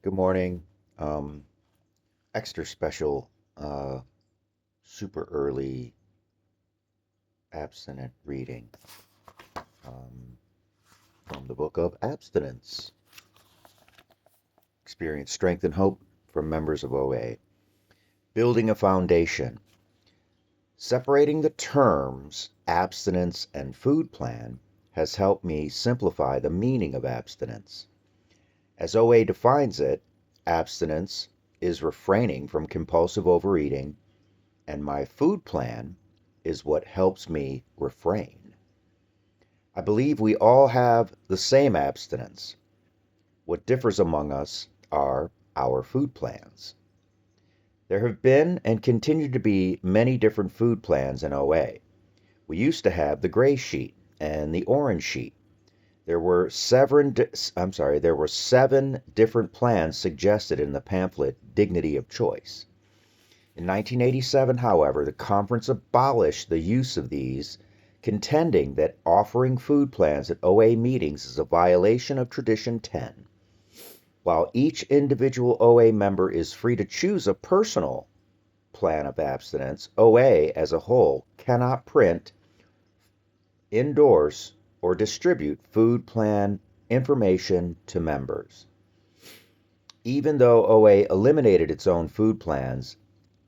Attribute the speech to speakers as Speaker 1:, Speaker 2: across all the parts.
Speaker 1: Good morning. Um, Extra special, uh, super early abstinent reading um, from the book of Abstinence. Experience strength and hope from members of OA. Building a foundation. Separating the terms abstinence and food plan has helped me simplify the meaning of abstinence. As OA defines it, abstinence is refraining from compulsive overeating, and my food plan is what helps me refrain. I believe we all have the same abstinence. What differs among us are our food plans. There have been and continue to be many different food plans in OA. We used to have the gray sheet and the orange sheet. There were 7 different plans suggested in the pamphlet Dignity of Choice. In 1987, however, the conference abolished the use of these, contending that offering food plans at OA meetings is a violation of Tradition 10. While each individual OA member is free to choose a personal plan of abstinence, OA as a whole cannot print, endorse, or distribute food plan information to members. Even though OA eliminated its own food plans,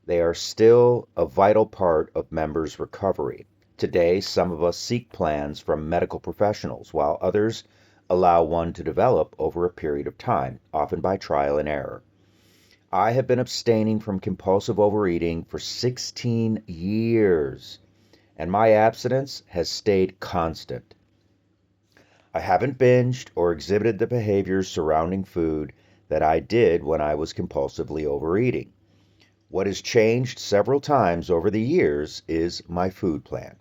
Speaker 1: they are still a vital part of members' recovery. Today, some of us seek plans from medical professionals, while others allow one to develop over a period of time, often by trial and error. I have been abstaining from compulsive overeating for 16 years, and my abstinence has stayed constant. I haven't binged or exhibited the behaviors surrounding food that I did when I was compulsively overeating. What has changed several times over the years is my food plan.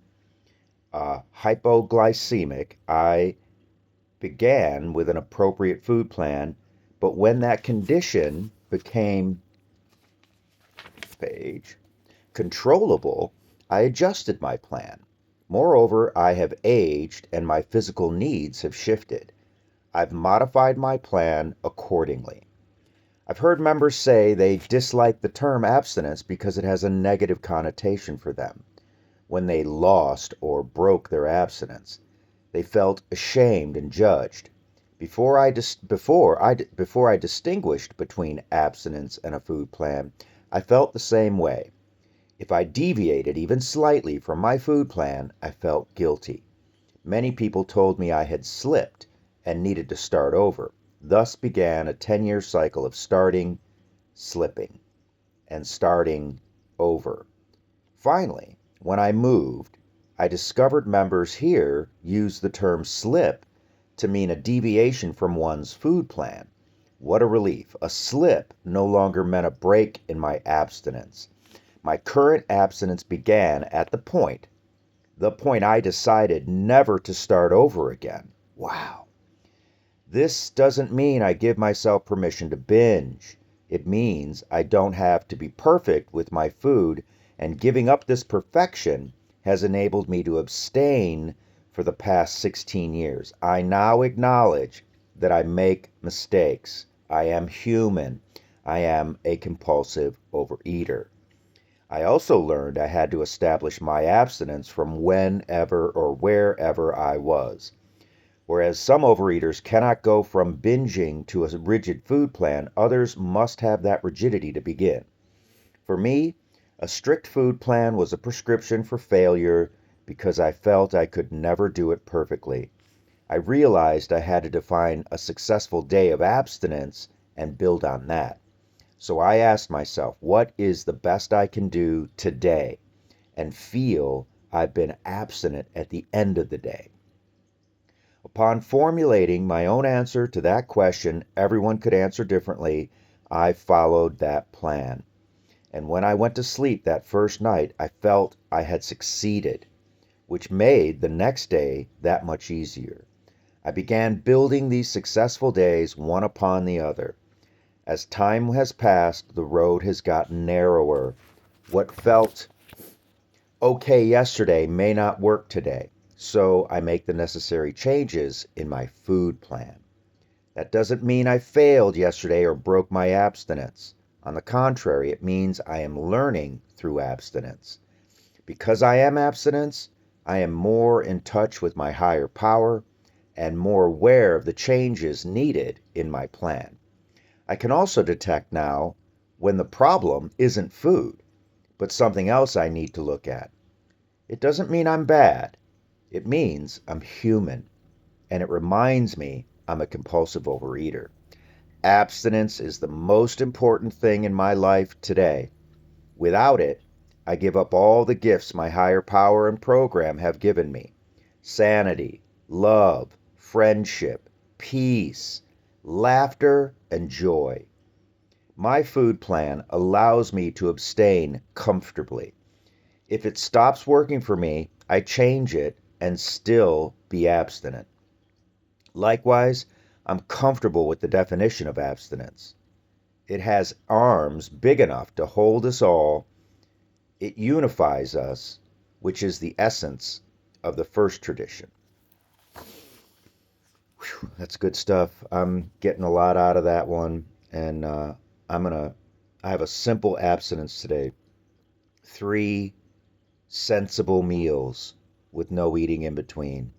Speaker 1: Hypoglycemic, I began with an appropriate food plan, but when that condition became page controllable, I adjusted my plan. Moreover, I have aged and my physical needs have shifted. I've modified my plan accordingly. I've heard members say they dislike the term abstinence because it has a negative connotation for them. When they lost or broke their abstinence, they felt ashamed and judged. Before I distinguished between abstinence and a food plan, I felt the same way. If I deviated even slightly from my food plan, I felt guilty. Many people told me I had slipped and needed to start over. Thus began a 10-year cycle of starting, slipping, and starting over. Finally, when I moved, I discovered members here use the term slip to mean a deviation from one's food plan. What a relief. A slip no longer meant a break in my abstinence. My current abstinence began at the point I decided never to start over again. Wow. This doesn't mean I give myself permission to binge. It means I don't have to be perfect with my food, and giving up this perfection has enabled me to abstain for the past 16 years. I now acknowledge that I make mistakes. I am human. I am a compulsive overeater. I also learned I had to establish my abstinence from whenever or wherever I was. Whereas some overeaters cannot go from binging to a rigid food plan, others must have that rigidity to begin. For me, a strict food plan was a prescription for failure because I felt I could never do it perfectly. I realized I had to define a successful day of abstinence and build on that. So I asked myself, what is the best I can do today and feel I've been abstinent at the end of the day? Upon formulating my own answer to that question, everyone could answer differently. I followed that plan. And when I went to sleep that first night, I felt I had succeeded, which made the next day that much easier. I began building these successful days one upon the other. As time has passed, the road has gotten narrower. What felt okay yesterday may not work today, so I make the necessary changes in my food plan. That doesn't mean I failed yesterday or broke my abstinence. On the contrary, it means I am learning through abstinence. Because I am abstinence, I am more in touch with my higher power and more aware of the changes needed in my plan. I can also detect now when the problem isn't food, but something else I need to look at. It doesn't mean I'm bad. It means I'm human, and it reminds me I'm a compulsive overeater. Abstinence is the most important thing in my life today. Without it, I give up all the gifts my higher power and program have given me: sanity, love, friendship, peace, laughter, and joy. My food plan allows me to abstain comfortably. If it stops working for me, I change it and still be abstinent. Likewise, I'm comfortable with the definition of abstinence. It has arms big enough to hold us all. It unifies us, which is the essence of the first tradition. Whew, that's good stuff. I'm getting a lot out of that one, and I have a simple abstinence today. 3 sensible meals with no eating in between.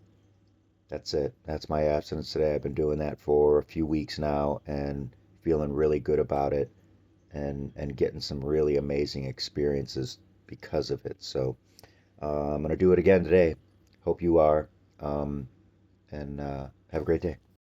Speaker 1: That's it. That's my abstinence today. I've been doing that for a few weeks now and feeling really good about it and getting some really amazing experiences because of it. So I'm going to do it again today. Hope you are. And have a great day.